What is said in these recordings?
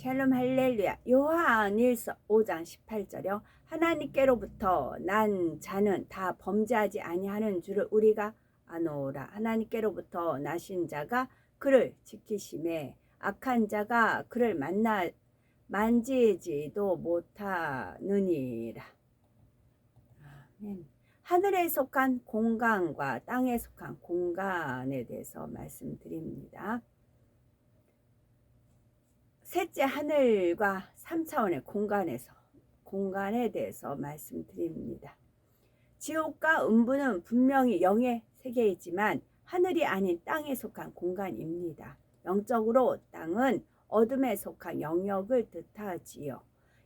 샬롬 할렐루야. 요한일서 5장 18절이요. 하나님께로부터 난 자는 다 범죄하지 아니하는 줄을 우리가 아노라. 하나님께로부터 나신 자가 그를 지키심에 악한 자가 그를 만지지도 못하느니라. 아멘. 하늘에 속한 공간과 땅에 속한 공간에 대해서 말씀드립니다. 셋째 하늘과 3차원의 공간에 대해서 말씀드립니다. 지옥과 음부는 분명히 영의 세계이지만 하늘이 아닌 땅에 속한 공간입니다. 영적으로 땅은 어둠에 속한 영역을 뜻하지요.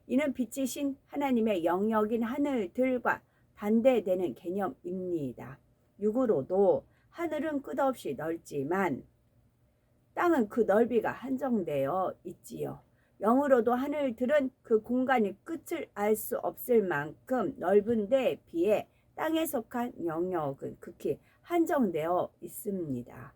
이는 빛이신 하나님의 영역인 하늘들과 반대되는 개념입니다. 육으로도 하늘은 끝없이 넓지만 땅은 그 넓이가 한정되어 있지요. 영으로도 하늘들은 그 공간의 끝을 알 수 없을 만큼 넓은 데에 비해 땅에 속한 영역은 극히 한정되어 있습니다.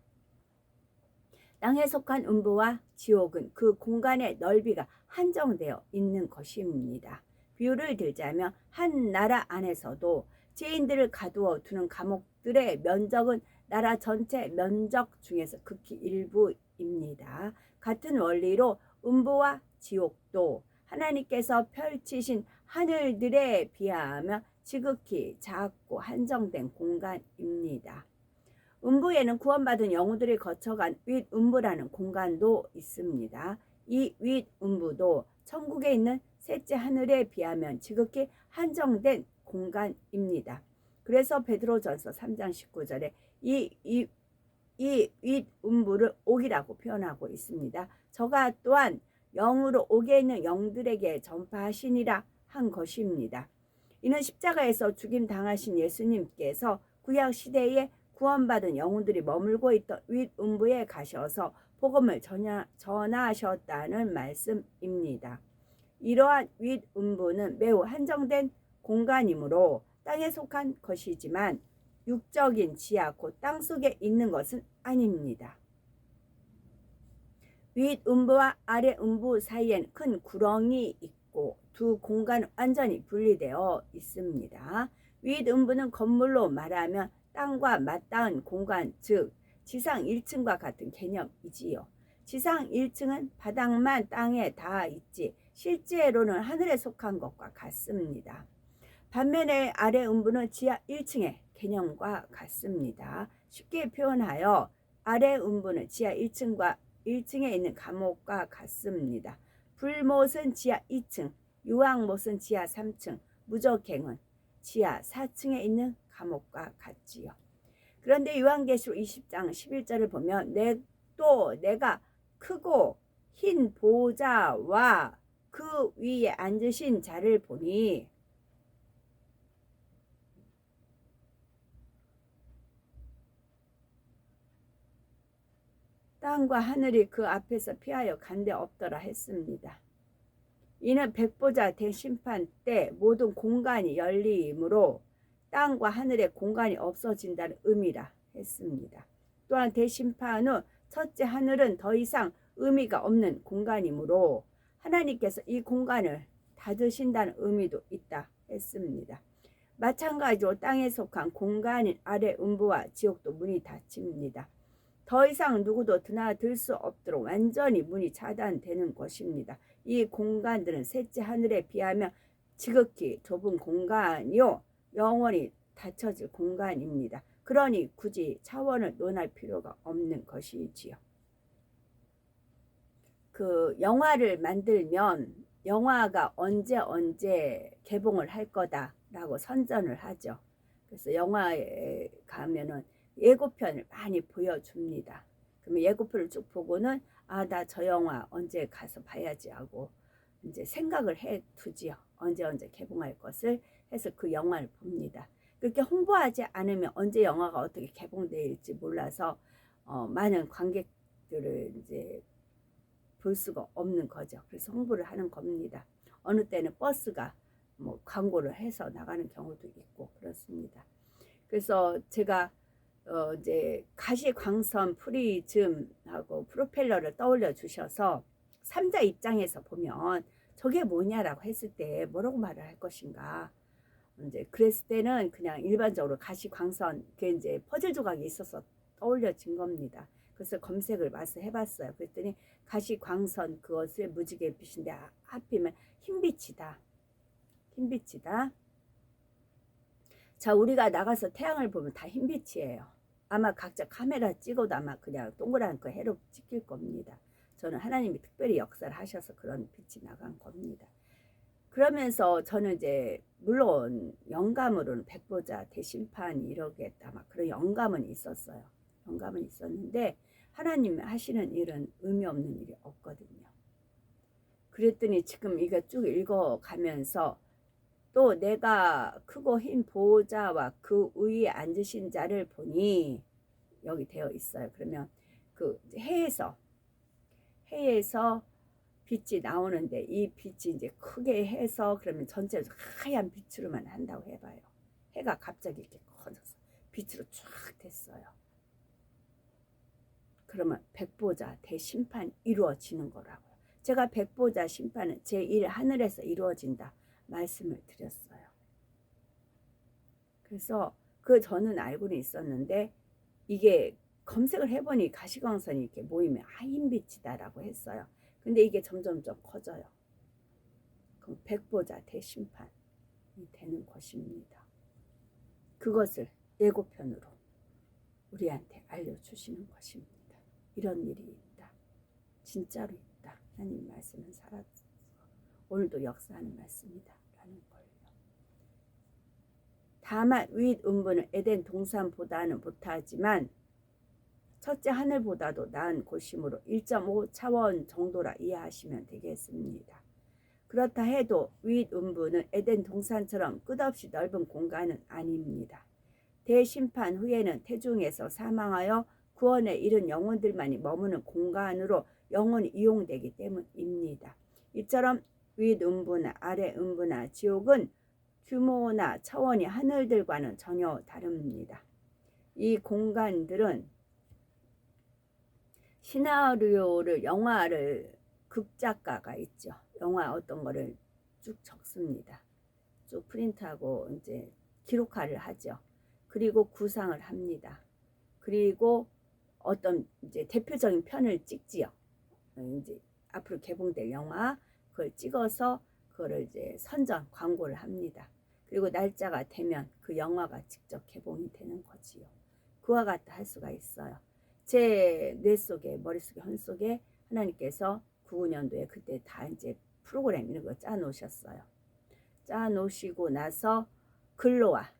땅에 속한 음부와 지옥은 그 공간의 넓이가 한정되어 있는 것입니다. 비유를 들자면 한 나라 안에서도 죄인들을 가두어 두는 감옥들의 면적은 나라 전체 면적 중에서 극히 일부입니다. 같은 원리로 음부와 지옥도 하나님께서 펼치신 하늘들에 비하면 지극히 작고 한정된 공간입니다. 음부에는 구원받은 영혼들이 거쳐간 윗음부라는 공간도 있습니다. 이 윗음부도 천국에 있는 셋째 하늘에 비하면 지극히 한정된 공간입니다. 그래서 베드로전서 3장 19절에 이 윗음부를 옥이라고 표현하고 있습니다. 저가 또한 영으로 옥에 있는 영들에게 전파하시니라 한 것입니다. 이는 십자가에서 죽임 당하신 예수님께서 구약 시대에 구원받은 영혼들이 머물고 있던 윗음부에 가셔서 복음을 전하셨다는 말씀입니다. 이러한 윗음부는 매우 한정된 공간이므로 땅에 속한 것이지만 육적인 지하 곧 땅속에 있는 것은 아닙니다. 윗음부와 아래음부 사이에는 큰 구렁이 있고 두 공간은 완전히 분리되어 있습니다. 윗음부는 건물로 말하면 땅과 맞닿은 공간, 즉 지상 1층과 같은 개념이지요. 지상 1층은 바닥만 땅에 닿아 있지 실제로는 하늘에 속한 것과 같습니다. 반면에 아래 음부는 지하 1층의 개념과 같습니다. 쉽게 표현하여 아래 음부는 지하 1층에 있는 감옥과 같습니다. 불못은 지하 2층, 유황못은 지하 3층, 무적행은 지하 4층에 있는 감옥과 같지요. 그런데 요한계시록 20장 11절을 보면 내가 크고 흰 보좌와 그 위에 앉으신 자를 보니 땅과 하늘이 그 앞에서 피하여 간데 없더라 했습니다. 이는 백보자 대심판 때 모든 공간이 열리므로 땅과 하늘의 공간이 없어진다는 의미라 했습니다. 또한 대심판 후 첫째 하늘은 더 이상 의미가 없는 공간이므로 하나님께서 이 공간을 닫으신다는 의미도 있다 했습니다. 마찬가지로 땅에 속한 공간인 아래 음부와 지옥도 문이 닫힙니다. 더 이상 누구도 드나들 수 없도록 완전히 문이 차단되는 것입니다. 이 공간들은 셋째 하늘에 비하면 지극히 좁은 공간이요 영원히 닫혀질 공간입니다. 그러니 굳이 차원을 논할 필요가 없는 것이지요. 그 영화를 만들면 영화가 언제 개봉을 할 거다라고 선전을 하죠. 그래서 영화에 가면은 예고편을 많이 보여줍니다. 그러면 예고편을 쭉 보고는 나 저 영화 언제 가서 봐야지 하고 이제 생각을 해 두지요. 언제 개봉할 것을 해서 그 영화를 봅니다. 그렇게 홍보하지 않으면 언제 영화가 어떻게 개봉될지 몰라서 많은 관객들을 이제 볼 수가 없는 거죠. 그래서 홍보를 하는 겁니다. 어느 때는 버스가 뭐 광고를 해서 나가는 경우도 있고 그렇습니다. 그래서 제가 이제 가시광선 프리즘하고 프로펠러를 떠올려 주셔서 삼자 입장에서 보면 저게 뭐냐라고 했을 때 뭐라고 말을 할 것인가. 이제 그랬을 때는 그냥 일반적으로 가시광선, 그게 이제 퍼즐 조각이 있어서 떠올려진 겁니다. 그래서 검색을 와서 해봤어요. 그랬더니 가시광선 그것을 무지갯빛인데 하필이면 흰빛이다. 흰빛이다. 자, 우리가 나가서 태양을 보면 다 흰빛이에요. 아마 각자 카메라 찍어도 아마 그냥 동그란 거 해로 찍힐 겁니다. 저는 하나님이 특별히 역사를 하셔서 그런 빛이 나간 겁니다. 그러면서 저는 이제 물론 영감으로는 백보자 대심판 이러겠다 막 그런 영감은 있었어요. 영감은 있었는데 하나님 하시는 일은 의미 없는 일이 없거든요. 그랬더니 지금 이거 쭉 읽어가면서 또 내가 크고 흰 보좌와 그 위에 앉으신 자를 보니 여기 되어 있어요. 그러면 그 해에서 빛이 나오는데 이 빛이 이제 크게 해서 그러면 전체로 하얀 빛으로만 한다고 해봐요. 해가 갑자기 이렇게 커져서 빛으로 쫙 됐어요. 그러면 백보자 대심판 이루어지는 거라고요. 제가 백보자 심판은 제1 하늘에서 이루어진다 말씀을 드렸어요. 그래서 저는 알고는 있었는데 이게 검색을 해보니 가시광선이 이렇게 모이면 하얀 빛이다라고 했어요. 근데 이게 점점점 커져요. 그럼 백보자 대심판이 되는 것입니다. 그것을 예고편으로 우리한테 알려주시는 것입니다. 이런 일이 있다. 진짜로 있다. 하나님 말씀은 살았어. 오늘도 역사하는 말씀이다. 라는 걸요. 다만 윗 음부는 에덴 동산보다는 못하지만 첫째 하늘보다도 나은 곳이므로 1.5 차원 정도라 이해하시면 되겠습니다. 그렇다 해도 윗 음부는 에덴 동산처럼 끝없이 넓은 공간은 아닙니다. 대심판 후에는 태중에서 사망하여 구원에 이른 영혼들만이 머무는 공간으로 영원히 이용되기 때문입니다. 이처럼 윗 음부나 아래 음부나 지옥은 규모나 차원이 하늘들과는 전혀 다릅니다. 이 공간들은 시나리오를 영화를 극작가가 있죠. 영화 어떤 거를 쭉 적습니다. 쭉 프린트하고 이제 기록화를 하죠. 그리고 구상을 합니다. 그리고 어떤 이제 대표적인 편을 찍지요. 이제 앞으로 개봉될 영화 그걸 찍어서 그거를 이제 선전 광고를 합니다. 그리고 날짜가 되면 그 영화가 직접 개봉이 되는 거지요. 그와 같다 할 수가 있어요. 제 뇌 속에 머릿속에 헌속에 하나님께서 99년도에 그때 다 이제 프로그램 이런 거 짜 놓으셨어요. 짜 놓으시고 나서 글로와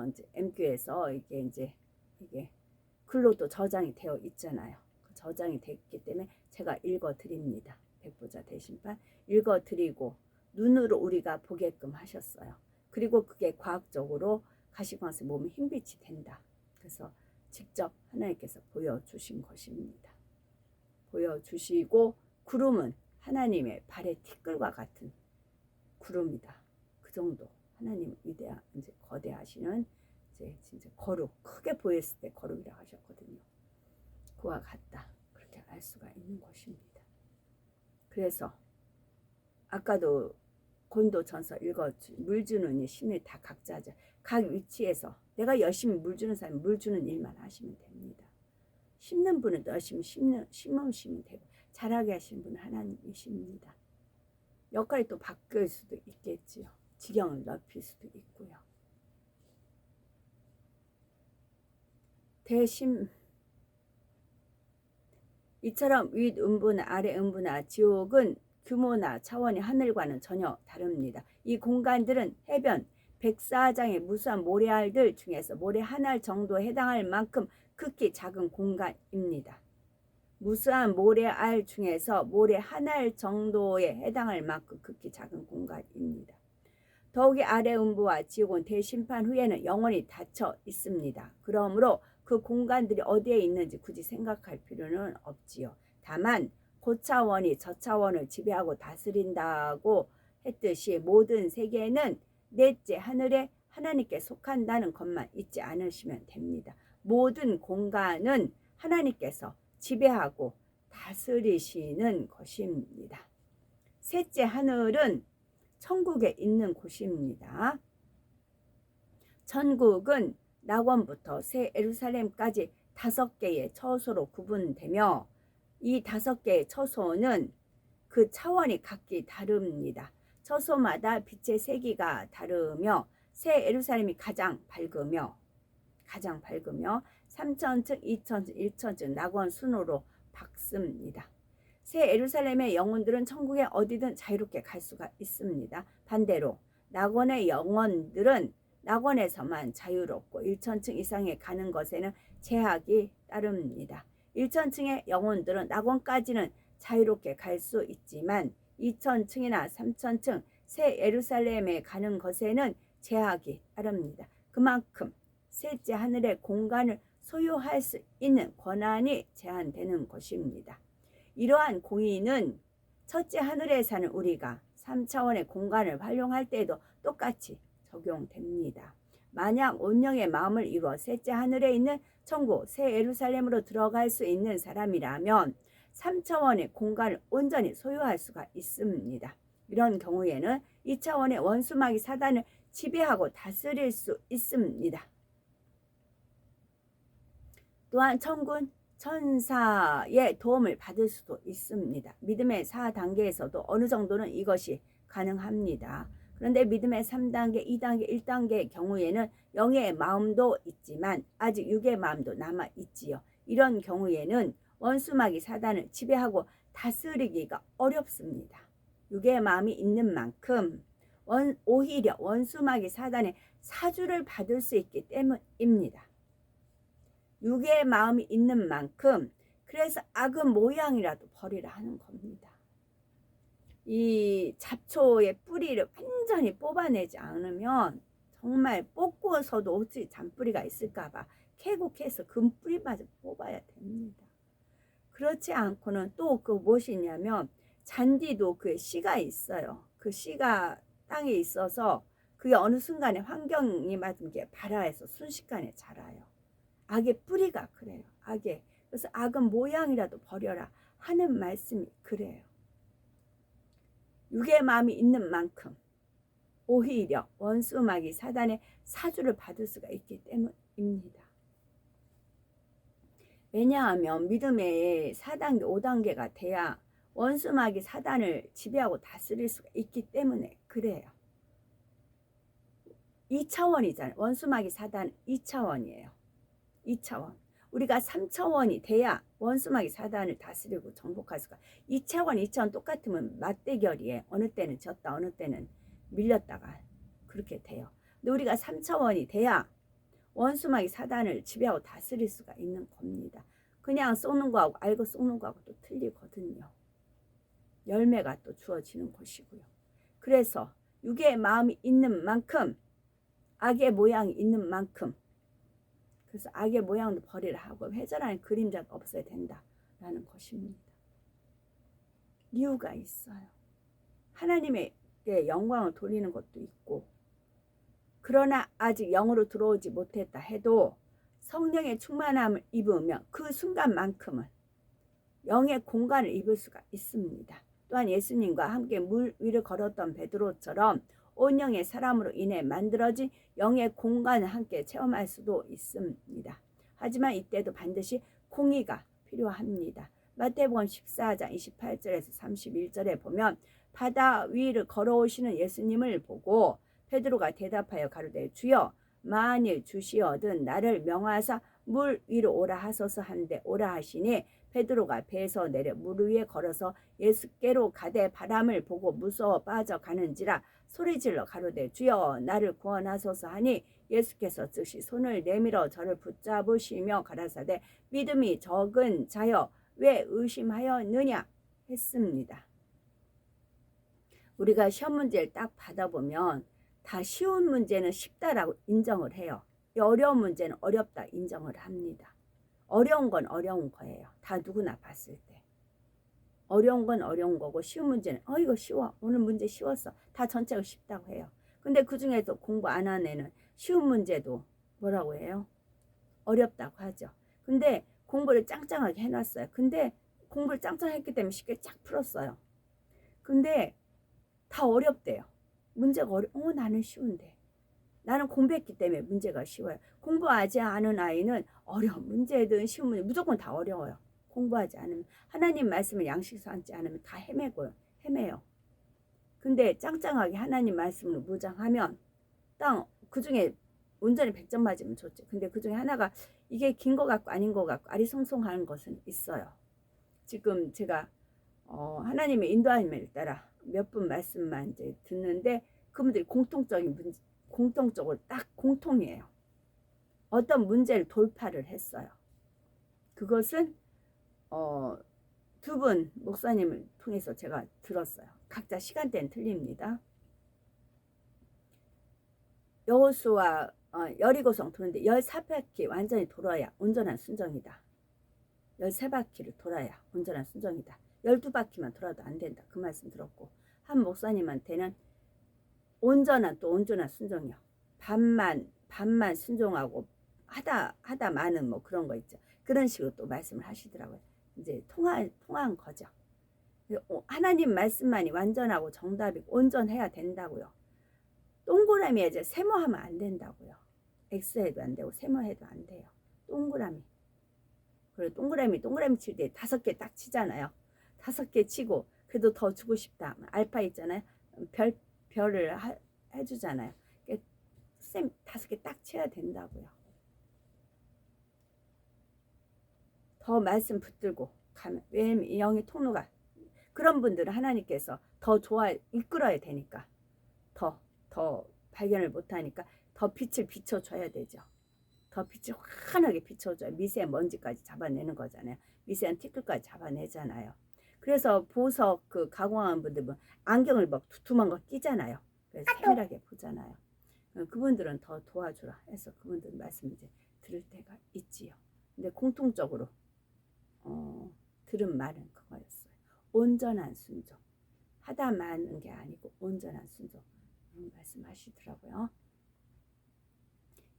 이제 MQ에서 이게 글로도 저장이 되어 있잖아요. 저장이 됐기 때문에 제가 읽어 드립니다. 백보자 대심판 읽어 드리고 눈으로 우리가 보게끔 하셨어요. 그리고 그게 과학적으로 가시광선 몸에 흰빛이 된다. 그래서 직접 하나님께서 보여주신 것입니다. 보여주시고 구름은 하나님의 발의 티끌과 같은 구름이다. 그 정도 하나님 위대한 이제 거대하시는 이제 진짜 거룩 크게 보였을 때 거룩이라고 하셨거든요. 그와 같다. 그렇게 알 수가 있는 것입니다. 그래서 아까도 곤도전서 읽어 물 주는 이 신을 다 각자죠. 각 위치에서 내가 열심히 물 주는 사람이 물 주는 일만 하시면 됩니다. 심는 분은 열심히 심으시면 되고 잘하게 하시는 분은 하나님이십니다. 역할이 또 바뀔 수도 있겠지요. 지경을 넓힐 수도 있고요. 이처럼 윗 음부나 아래 음부나 지옥은 규모나 차원이 하늘과는 전혀 다릅니다. 이 공간들은 해변 104장의 무수한 모래알들 중에서 모래 한 알 정도에 해당할 만큼 극히 작은 공간입니다. 무수한 모래알 중에서 모래 한 알 정도에 해당할 만큼 극히 작은 공간입니다. 더욱이 아래 음부와 지옥은 대심판 후에는 영원히 닫혀 있습니다. 그러므로 그 공간들이 어디에 있는지 굳이 생각할 필요는 없지요. 다만 고차원이 저차원을 지배하고 다스린다고 했듯이 모든 세계는 넷째 하늘에 하나님께 속한다는 것만 잊지 않으시면 됩니다. 모든 공간은 하나님께서 지배하고 다스리시는 것입니다. 셋째 하늘은 천국에 있는 곳입니다. 천국은 낙원부터 새 예루살렘까지 5개의 처소로 구분되며 이 5개의 처소는 그 차원이 각기 다릅니다. 처소마다 빛의 세기가 다르며 새 예루살렘이 가장 밝으며 3천층, 2천층, 1천층 낙원 순으로 박습니다. 새 예루살렘의 영혼들은 천국에 어디든 자유롭게 갈 수가 있습니다. 반대로 낙원의 영혼들은 낙원에서만 자유롭고 1천층 이상에 가는 것에는 제약이 따릅니다. 1천층의 영혼들은 낙원까지는 자유롭게 갈 수 있지만 2천층이나 3천층 새 예루살렘에 가는 것에는 제약이 따릅니다. 그만큼 셋째 하늘의 공간을 소유할 수 있는 권한이 제한되는 것입니다. 이러한 공의는 첫째 하늘에 사는 우리가 3차원의 공간을 활용할 때에도 똑같이 적용됩니다. 만약 온영의 마음을 이루어 셋째 하늘에 있는 천국 새 예루살렘으로 들어갈 수 있는 사람이라면 3차원의 공간을 온전히 소유할 수가 있습니다. 이런 경우에는 2차원의 원수마귀 사단을 지배하고 다스릴 수 있습니다. 또한 천군 천사의 도움을 받을 수도 있습니다. 믿음의 4단계에서도 어느 정도는 이것이 가능합니다. 그런데 믿음의 3단계, 2단계, 1단계의 경우에는 영의 마음도 있지만 아직 육의 마음도 남아있지요. 이런 경우에는 원수마귀 사단을 지배하고 다스리기가 어렵습니다. 육의 마음이 있는 만큼 오히려 원수마귀 사단의 사주를 받을 수 있기 때문입니다. 육의 마음이 있는 만큼 그래서 악의 모양이라도 버리라 하는 겁니다. 이 잡초의 뿌리를 완전히 뽑아내지 않으면 정말 뽑고서도 어찌 잔뿌리가 있을까봐 캐고 캐서 그 뿌리마저 뽑아야 됩니다. 그렇지 않고는 또 그 무엇이냐면 잔디도 그 씨가 있어요. 그 씨가 땅에 있어서 그게 어느 순간에 환경이 맞은 게 발화해서 순식간에 자라요. 악의 뿌리가 그래요. 악의. 그래서 악은 모양이라도 버려라 하는 말씀이 그래요. 육의 마음이 있는 만큼 오히려 원수마귀 사단의 사주를 받을 수가 있기 때문입니다. 왜냐하면 믿음의 4단계, 5단계가 돼야 원수마귀 사단을 지배하고 다스릴 수가 있기 때문에 그래요. 2차원이잖아요. 원수마귀 사단 2차원이에요. 2차원. 우리가 3차원이 돼야 원수마귀 사단을 다스리고 정복할 수가. 2차원, 2차원 똑같으면 맞대결이에요. 어느 때는 졌다, 어느 때는 밀렸다가 그렇게 돼요. 근데 우리가 3차원이 돼야 원수마귀 사단을 지배하고 다스릴 수가 있는 겁니다. 그냥 쏘는 거하고 알고 쏘는 거하고 또 틀리거든요. 열매가 또 주어지는 것이고요. 그래서 육의 마음이 있는 만큼 악의 모양이 있는 만큼 그래서 악의 모양도 버리라 하고 회절하는 그림자가 없어야 된다라는 것입니다. 이유가 있어요. 하나님에게 영광을 돌리는 것도 있고 그러나 아직 영으로 들어오지 못했다 해도 성령의 충만함을 입으면 그 순간만큼은 영의 공간을 입을 수가 있습니다. 또한 예수님과 함께 물 위를 걸었던 베드로처럼 온 영의 사람으로 인해 만들어진 영의 공간을 함께 체험할 수도 있습니다. 하지만 이때도 반드시 공의가 필요합니다. 마태복음 14장 28절에서 31절에 보면 바다 위를 걸어오시는 예수님을 보고 베드로가 대답하여 가로되 주여 만일 주시어든 나를 명하사 물 위로 오라 하소서 한데 오라 하시니 베드로가 배에서 내려 물 위에 걸어서 예수께로 가되 바람을 보고 무서워 빠져가는지라 소리질러 가로되 주여 나를 구원하소서 하니 예수께서 즉시 손을 내밀어 저를 붙잡으시며 가라사대 믿음이 적은 자여 왜 의심하였느냐 했습니다. 우리가 시험 문제를 딱 받아보면 다 쉬운 문제는 쉽다라고 인정을 해요. 어려운 문제는 어렵다 인정을 합니다. 어려운 건 어려운 거예요. 다 누구나 봤을 때. 어려운 건 어려운 거고 쉬운 문제는 이거 쉬워. 오늘 문제 쉬웠어. 다 전체가 쉽다고 해요. 근데 그중에서 공부 안 한 애는 쉬운 문제도 뭐라고 해요? 어렵다고 하죠. 근데 공부를 짱짱하게 해놨어요. 근데 공부를 짱짱했기 때문에 쉽게 쫙 풀었어요. 근데 다 어렵대요. 문제가 나는 쉬운데. 나는 공부했기 때문에 문제가 쉬워요. 공부하지 않은 아이는 어려운 문제든 쉬운 문제 무조건 다 어려워요. 공부하지 않으면 하나님 말씀을 양식 삼지 않으면 다 헤매요. 근데 짱짱하게 하나님 말씀을 무장하면 그중에 온전히 100점 맞으면 좋죠. 근데 그중에 하나가 이게 긴 거 같고 아닌 거 같고 아리송송한 것은 있어요. 지금 제가 하나님의 인도함을 따라 몇 분 말씀만 이제 듣는데 그분들이 공통적으로 딱 공통이에요. 어떤 문제를 돌파를 했어요. 그것은 두 분 목사님을 통해서 제가 들었어요. 각자 시간대는 틀립니다. 여호수아 여리고성 도는데 14바퀴 완전히 돌아야 온전한 순종이다. 13바퀴를 돌아야 온전한 순종이다. 12바퀴만 돌아도 안 된다. 그 말씀 들었고 한 목사님한테는 온전한 순종이요. 반만 순종하고 하다 마는 뭐 그런 거 있죠. 그런 식으로 또 말씀을 하시더라고요. 이제 통한 거죠. 하나님 말씀만이 완전하고 정답이고 온전해야 된다고요. 동그라미에 이제 세모하면 안 된다고요. X해도 안 되고 세모해도 안 돼요. 동그라미. 그리고 동그라미 칠 때 5개 딱 치잖아요. 5개 치고 그래도 더 주고 싶다. 알파 있잖아요. 별을 해주잖아요. 쌤 5개 딱 쳐야 된다고요. 더 말씀 붙들고 가면 왜냐면 영의 통로가 그런 분들은 하나님께서 더 이끌어야 되니까 더 발견을 못하니까 더 빛을 비춰줘야 되죠. 더 빛을 환하게 비춰줘야 미세한 먼지까지 잡아내는 거잖아요. 미세한 티끌까지 잡아내잖아요. 그래서 보석 그 가공한 분들 안경을 막 두툼한 거 끼잖아요. 그래서 세밀하게 보잖아요. 그분들은 더 도와주라 해서 그분들 말씀 이제 들을 때가 있지요. 근데 공통적으로 들은 말은 그거였어요. 온전한 순종. 하다 마는 게 아니고 온전한 순종. 말씀하시더라고요.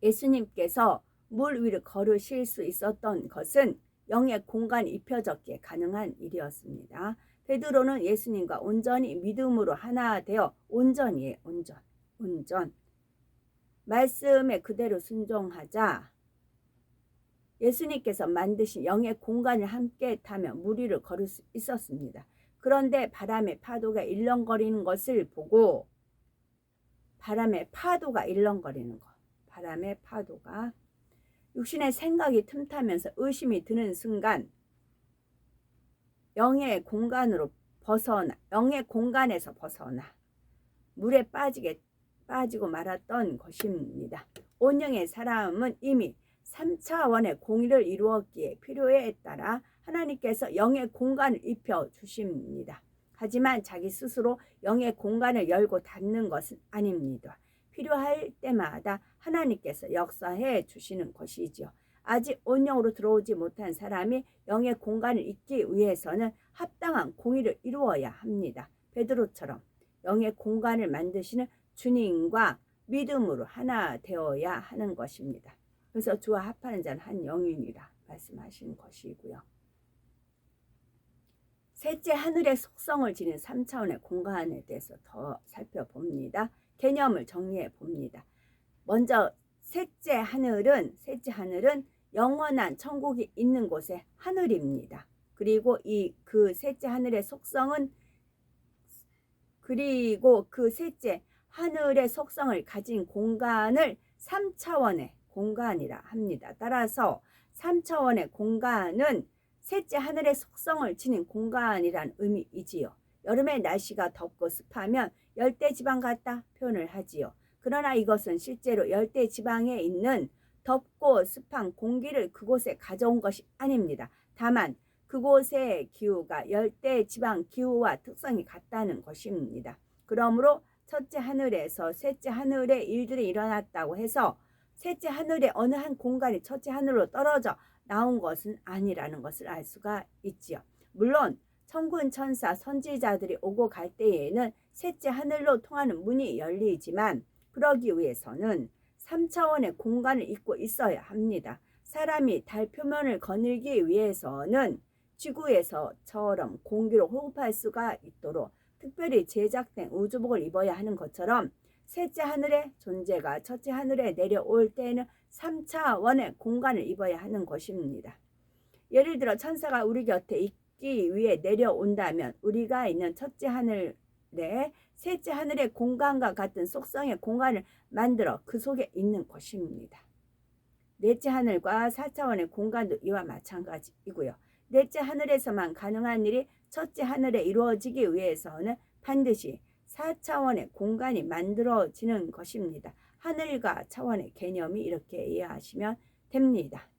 예수님께서 물 위를 걸으실 수 있었던 것은 영의 공간이 입혀졌기에 가능한 일이었습니다. 베드로는 예수님과 온전히 믿음으로 하나 되어 온전. 말씀에 그대로 순종하자 예수님께서 만드신 영의 공간을 함께 타며 물 위를 걸을 수 있었습니다. 그런데 바람의 파도가 일렁거리는 것을 보고 바람의 파도가 육신의 생각이 틈타면서 의심이 드는 순간 영의 공간에서 벗어나 물에 빠지고 말았던 것입니다. 온영의 사람은 이미 3차원의 공의를 이루었기에 필요에 따라 하나님께서 영의 공간을 입혀 주십니다. 하지만 자기 스스로 영의 공간을 열고 닫는 것은 아닙니다. 필요할 때마다 하나님께서 역사해 주시는 것이지요. 아직 온영으로 들어오지 못한 사람이 영의 공간을 잇기 위해서는 합당한 공의를 이루어야 합니다. 베드로처럼 영의 공간을 만드시는 주님과 믿음으로 하나 되어야 하는 것입니다. 그래서 주와 합하는 자는 한 영이니라 말씀하시는 것이고요. 셋째 하늘의 속성을 지닌 3차원의 공간에 대해서 더 살펴봅니다. 개념을 정리해 봅니다. 먼저 셋째 하늘은 영원한 천국이 있는 곳의 하늘입니다. 그리고 그 셋째 하늘의 속성은 그 셋째 하늘의 속성을 가진 공간을 3차원의 공간이라 합니다. 따라서 3차원의 공간은 셋째 하늘의 속성을 지닌 공간이란 의미이지요. 여름에 날씨가 덥고 습하면 열대지방 같다 표현을 하지요. 그러나 이것은 실제로 열대지방에 있는 덥고 습한 공기를 그곳에 가져온 것이 아닙니다. 다만 그곳의 기후가 열대지방 기후와 특성이 같다는 것입니다. 그러므로 첫째 하늘에서 셋째 하늘에 일들이 일어났다고 해서 셋째 하늘의 어느 한 공간이 첫째 하늘로 떨어져 나온 것은 아니라는 것을 알 수가 있지요. 물론 천군 천사 선지자들이 오고 갈 때에는 셋째 하늘로 통하는 문이 열리지만 그러기 위해서는 3차원의 공간을 잇고 있어야 합니다. 사람이 달 표면을 거닐기 위해서는 지구에서처럼 공기를 호흡할 수가 있도록 특별히 제작된 우주복을 입어야 하는 것처럼 셋째 하늘의 존재가 첫째 하늘에 내려올 때에는 3차원의 공간을 입어야 하는 것입니다. 예를 들어 천사가 우리 곁에 있기 위해 내려온다면 우리가 있는 첫째 하늘에 셋째 하늘의 공간과 같은 속성의 공간을 만들어 그 속에 있는 것입니다. 넷째 하늘과 4차원의 공간도 이와 마찬가지이고요. 넷째 하늘에서만 가능한 일이 첫째 하늘에 이루어지기 위해서는 반드시 4차원의 공간이 만들어지는 것입니다. 하늘과 차원의 개념이 이렇게 이해하시면 됩니다.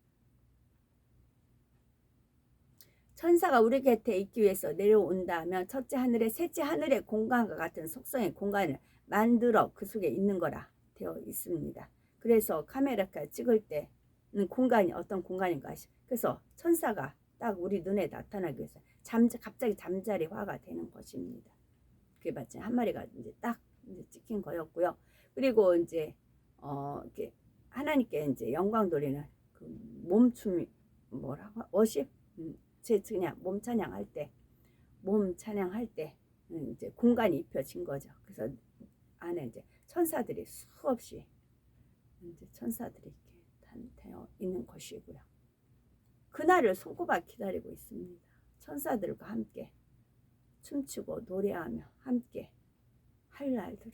천사가 우리 곁에 있기 위해서 내려온다면 첫째 하늘에 셋째 하늘의 공간과 같은 속성의 공간을 만들어 그 속에 있는 거라 되어 있습니다. 그래서 카메라가 찍을 때는 공간이 어떤 공간인가. 그래서 천사가 딱 우리 눈에 나타나기 위해서 갑자기 잠자리화가 되는 것입니다. 그게 마치 한 마리가 이제 딱 이제 찍힌 거였고요. 그리고 이제 이렇게 하나님께 이제 영광 돌리는 그 몸춤이 뭐라고 워십 제 그냥 몸 찬양할 때 이제 공간이 입혀진 거죠. 그래서 안에 이제 천사들이 수없이 이제 천사들이 이렇게 되어 있는 것이고요. 그날을 손꼽아 기다리고 있습니다. 천사들과 함께 춤추고 노래하며 함께 할 날들을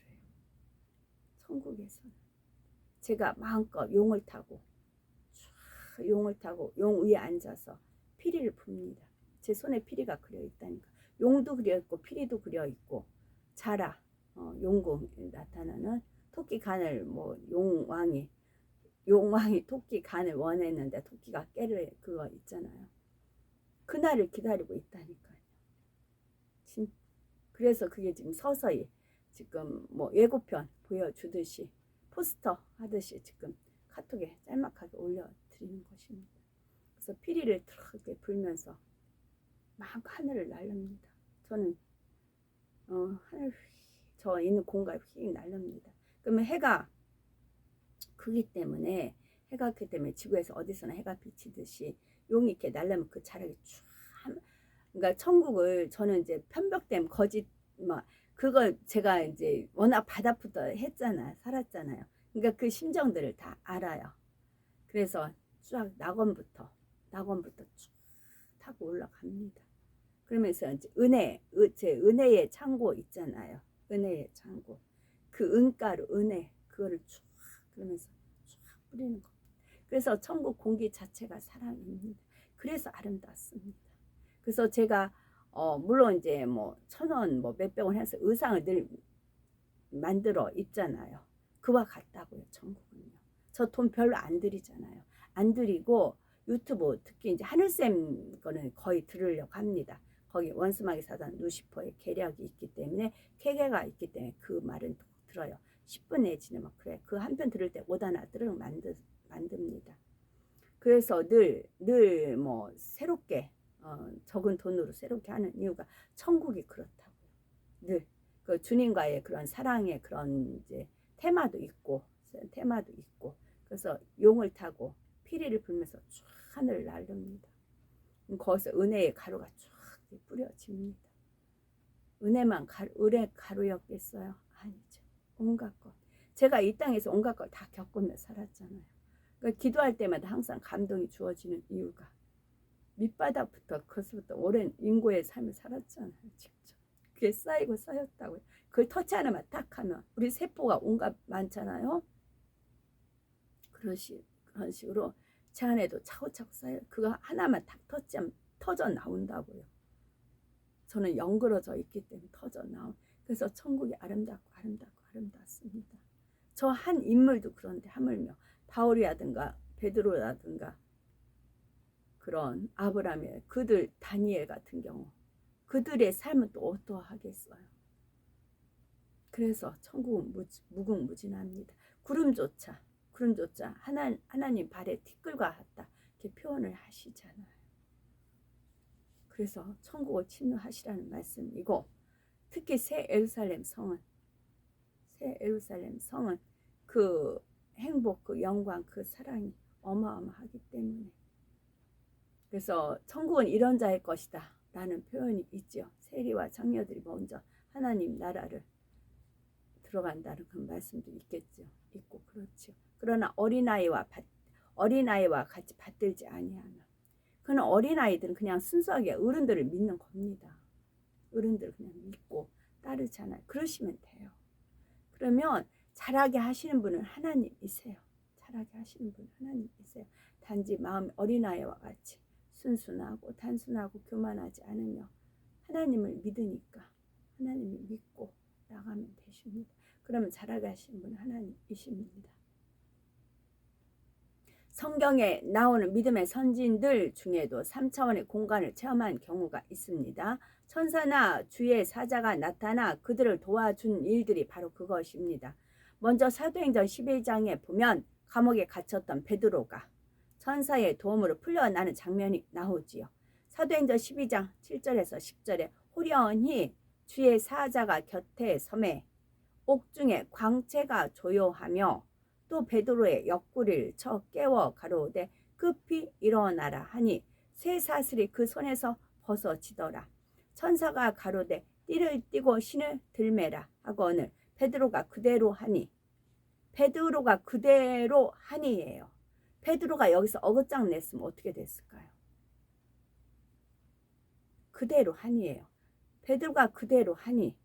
천국에서는 제가 마음껏 용을 타고 용 위에 앉아서 피리를 붑니다. 제 손에 피리가 그려 있다니까. 용도 그려 있고 피리도 그려 있고 자라 용궁 나타나는 토끼 간을 뭐 용왕이 토끼 간을 원했는데 토끼가 깨를 그거 있잖아요. 그날을 기다리고 있다니까요. 그래서 그게 지금 서서히 지금 뭐 예고편 보여주듯이 포스터 하듯이 지금 카톡에 짤막하게 올려드리는 것입니다. 그래서 피리를 이렇게 불면서 막 하늘을 날릅니다. 저는 하늘 저 있는 공간에 휙 날릅니다. 그러면 해가 크기 때문에 지구에서 어디서나 해가 비치듯이 용이 이렇게 날려면 그 자락이 쫙 그러니까 천국을 저는 이제 편벽댐 거짓 그걸 제가 이제 워낙 바다부터 살았잖아요. 그러니까 그 심정들을 다 알아요. 그래서 쫙 낙원부터 쭉 타고 올라갑니다. 그러면서 이제 제 은혜의 창고 있잖아요. 은혜의 창고. 그 은가루 은혜 그거를 쭉 그러면서 쭉 뿌리는 겁니다. 그래서 천국 공기 자체가 사랑입니다. 그래서 아름답습니다. 그래서 제가 물론 이제 뭐 1,000원 뭐 몇백 원 해서 의상을 늘 만들어 입잖아요. 그와 같다고요. 천국은요. 저 돈 별로 안 들이잖아요. 안 들이고 유튜브 특히 이제 하늘쌤 거는 거의 들으려고 합니다. 거기 원스마기 사단 루시퍼의 계략이 있기 때문에 계계가 있기 때문에 그 말은 들어요. 10분 내지는 막 그래. 그 한 편 들을 때 5단어들을 만듭니다. 그래서 늘 뭐 새롭게 적은 돈으로 새롭게 하는 이유가 천국이 그렇다고요. 늘 그 주님과의 그런 사랑의 그런 이제 테마도 있고 그래서 용을 타고 피리를 불면서 쫙 하늘을 날릅니다. 거기서 은혜의 가루가 쫙 뿌려집니다. 은혜 가루였겠어요? 아니죠. 온갖 것. 제가 이 땅에서 온갖 걸 다 겪으며 살았잖아요. 그러니까 기도할 때마다 항상 감동이 주어지는 이유가 밑바닥부터 그것부터 오랜 인고의 삶을 살았잖아요. 직접. 그게 쌓였다고요. 그걸 터치 하나만 딱 하면 우리 세포가 온갖 많잖아요. 그런 식으로 제 안에도 차고차고 쌓여 그거 하나만 딱 터치하면 터져 나온다고요. 저는 영그러져 있기 때문에 터져 나온. 그래서 천국이 아름답습니다. 저 한 인물도 그런데 하물며 바울이라든가 베드로라든가 그런 아브라함의 그들 다니엘 같은 경우 그들의 삶은 또 어떠하겠어요. 그래서 천국은 무궁무진합니다. 구름조차 하나님 발에 티끌과 같다 이렇게 표현을 하시잖아요. 그래서 천국을 침노하시라는 말씀이고 특히 새 예루살렘 성은 그 행복, 그 영광, 그 사랑이 어마어마하기 때문에 그래서 천국은 이런 자의 것이다 라는 표현이 있죠. 세리와 장녀들이 먼저 하나님 나라를 들어간다는 그런 말씀도 있겠죠. 있고 그렇죠. 그러나 어린아이와 같이 받들지 아니하며, 그는 어린아이들은 그냥 순수하게 어른들을 믿는 겁니다. 어른들을 그냥 믿고 따르잖아요. 그러시면 돼요. 그러면 잘하게 하시는 분은 하나님이세요. 잘하게 하시는 분은 하나님이세요. 단지 마음이 어린아이와 같이 순순하고 단순하고 교만하지 않으며 하나님을 믿으니까 하나님을 믿고 나가면 되십니다. 그러면 잘하게 하시는 분은 하나님이십니다. 성경에 나오는 믿음의 선진들 중에도 3차원의 공간을 체험한 경우가 있습니다. 천사나 주의 사자가 나타나 그들을 도와준 일들이 바로 그것입니다. 먼저 사도행전 11장에 보면 감옥에 갇혔던 베드로가 천사의 도움으로 풀려나는 장면이 나오지요. 사도행전 12장 7절에서 10절에 호련히 주의 사자가 곁에 섬에 옥중에 광채가 조요하며 또 베드로의 옆구리를 쳐 깨워 가로되 급히 일어나라 하니 쇠 사슬이 그 손에서 벗어지더라. 천사가 가로되 띠를 띠고 신을 들매라 하거늘 베드로가 그대로 하니예요. 베드로가 여기서 어긋장 냈으면 어떻게 됐을까요? 그대로 하니예요. 베드로가 그대로 하니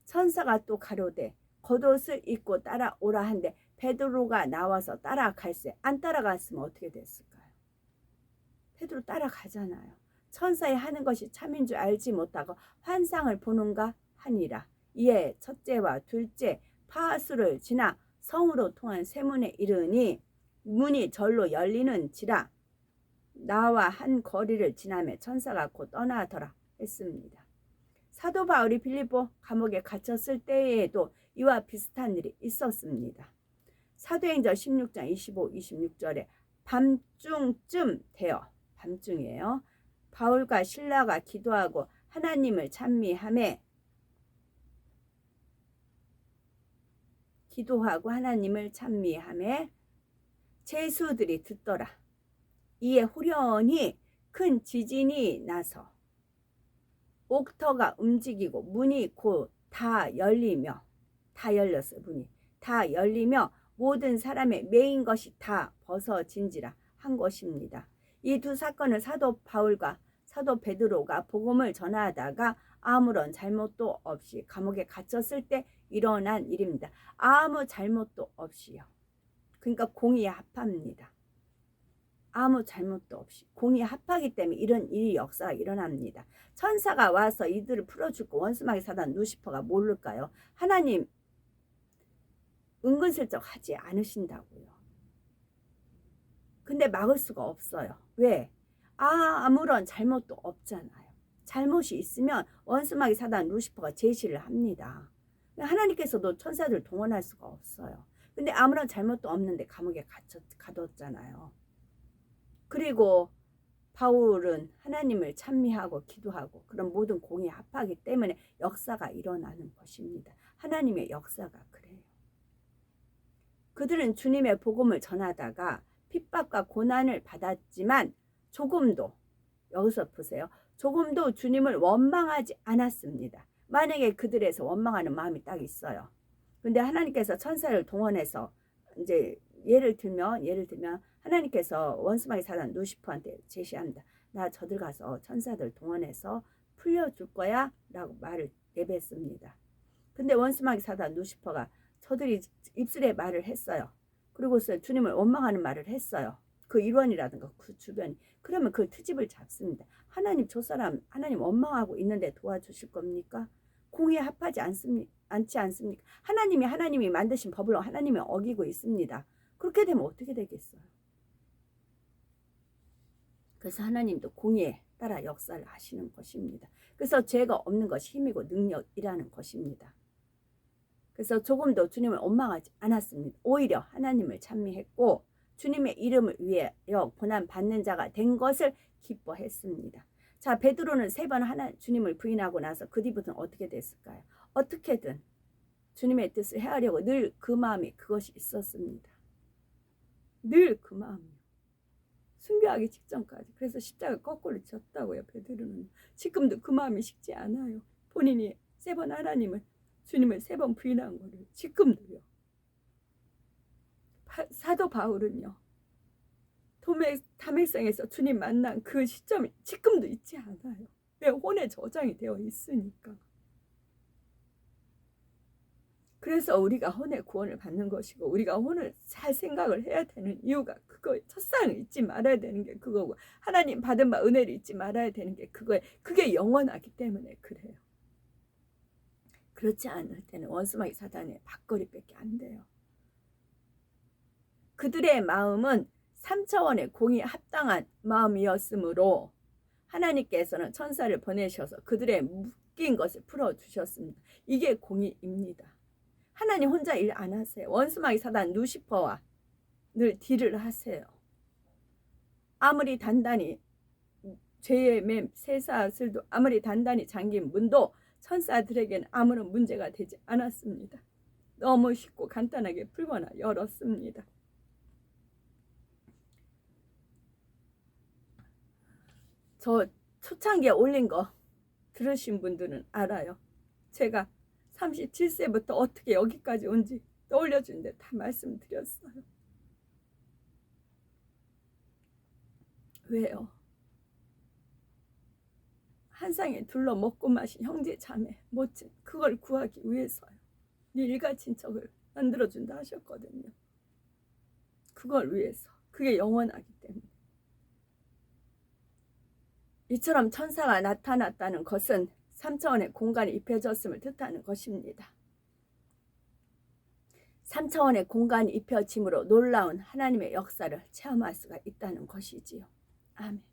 천사가 또 가로되 겉옷을 입고 따라오라 한데 베드로가 나와서 따라갈세 안 따라갔으면 어떻게 됐을까요? 베드로 따라가잖아요. 천사의 하는 것이 참인 줄 알지 못하고 환상을 보는가 하니라. 이에 첫째와 둘째 파수를 지나 성으로 통한 세문에 이르니 문이 절로 열리는지라. 나와 한 거리를 지나며 천사가 곧 떠나더라 했습니다. 사도 바울이 빌립보 감옥에 갇혔을 때에도 이와 비슷한 일이 있었습니다. 사도행전 16장 25, 26절에 밤중쯤 되어, 밤중이에요. 바울과 실라가 기도하고 하나님을 찬미하며 죄수들이 듣더라. 이에 후련히 큰 지진이 나서 옥터가 움직이고 문이 곧 다 열렸어요. 문이 다 열리며 모든 사람의 매인 것이 다 벗어진지라 한 것입니다. 이 두 사건은 사도 바울과 사도 베드로가 복음을 전하다가 아무런 잘못도 없이 감옥에 갇혔을 때 일어난 일입니다. 아무 잘못도 없이요. 그러니까 공의에 합합니다. 아무 잘못도 없이 공의에 합하기 때문에 이런 일이 역사가 일어납니다. 천사가 와서 이들을 풀어주고 원수마귀 사단 루시퍼가 모를까요? 하나님 은근슬쩍 하지 않으신다고요. 근데 막을 수가 없어요. 왜? 아무런 잘못도 없잖아요. 잘못이 있으면 원수마귀 사단 루시퍼가 제시를 합니다. 하나님께서도 천사들 동원할 수가 없어요. 근데 아무런 잘못도 없는데 감옥에 가뒀잖아요. 그리고 바울은 하나님을 찬미하고 기도하고 그런 모든 공의에 합하기 때문에 역사가 일어나는 것입니다. 하나님의 역사가 그래요. 그들은 주님의 복음을 전하다가 핍박과 고난을 받았지만 조금도, 여기서 보세요. 조금도 주님을 원망하지 않았습니다. 만약에 그들에서 원망하는 마음이 딱 있어요. 근데 하나님께서 천사를 동원해서 이제 예를 들면 하나님께서 원수마귀 사단 루시퍼한테 제시합니다. 나 저들 가서 천사들 동원해서 풀려줄 거야 라고 말을 내뱉습니다. 근데 원수마귀 사단 루시퍼가 저들이 입술에 말을 했어요. 그리고서 주님을 원망하는 말을 했어요. 그 일원이라든가 그 주변이. 그러면 그 트집을 잡습니다. 하나님 저 사람 하나님 원망하고 있는데 도와주실 겁니까? 공의에 합하지 않지 않습니까? 하나님이 만드신 법을 하나님이 어기고 있습니다. 그렇게 되면 어떻게 되겠어요? 그래서 하나님도 공의에 따라 역사를 하시는 것입니다. 그래서 죄가 없는 것이 힘이고 능력이라는 것입니다. 그래서 조금도 주님을 원망하지 않았습니다. 오히려 하나님을 찬미했고 주님의 이름을 위하여 고난 받는 자가 된 것을 기뻐했습니다. 자, 베드로는 3번 주님을 부인하고 나서 그 뒤부터는 어떻게 됐을까요? 어떻게든 주님의 뜻을 헤아려고 늘 그 마음이 그것이 있었습니다. 늘 그 마음이요. 순교하기 직전까지. 그래서 십자가 거꾸로 졌다고요. 베드로는 지금도 그 마음이 식지 않아요. 본인이 세 번 주님을 세 번 부인한 거를 지금도요. 사도 바울은요. 담에성에서 주님 만난 그 시점이 지금도 있지 않아요. 왜? 혼에 저장이 되어 있으니까. 그래서 우리가 혼의 구원을 받는 것이고 우리가 혼을 잘 생각을 해야 되는 이유가 그거 첫사랑을 잊지 말아야 되는 게 그거고 하나님 받은 바 은혜를 잊지 말아야 되는 게 그거예요. 그게 영원하기 때문에 그래요. 그렇지 않을 때는 원수마귀 사단의 밥거리밖에 안 돼요. 그들의 마음은 3차원의 공에 합당한 마음이었으므로 하나님께서는 천사를 보내셔서 그들의 묶인 것을 풀어주셨습니다. 이게 공의입니다. 하나님 혼자 일 안 하세요. 원수마귀 사단 루시퍼와 늘 딜을 하세요. 아무리 단단히 죄의 맴 쇠사슬도 아무리 단단히 잠긴 문도 천사들에게는 아무런 문제가 되지 않았습니다. 너무 쉽고 간단하게 풀거나 열었습니다. 저 초창기에 올린 거 들으신 분들은 알아요. 제가 37세부터 어떻게 여기까지 온지 떠올려주는데 다 말씀드렸어요. 왜요? 한 상에 둘러 먹고 마신 형제 자매 모친 그걸 구하기 위해서요. 네 일가친척을 만들어준다 하셨거든요. 그걸 위해서. 그게 영원하기 때문에. 이처럼 천사가 나타났다는 것은 3차원의 공간이 입혀졌음을 뜻하는 것입니다. 3차원의 공간이 입혀짐으로 놀라운 하나님의 역사를 체험할 수가 있다는 것이지요. 아멘.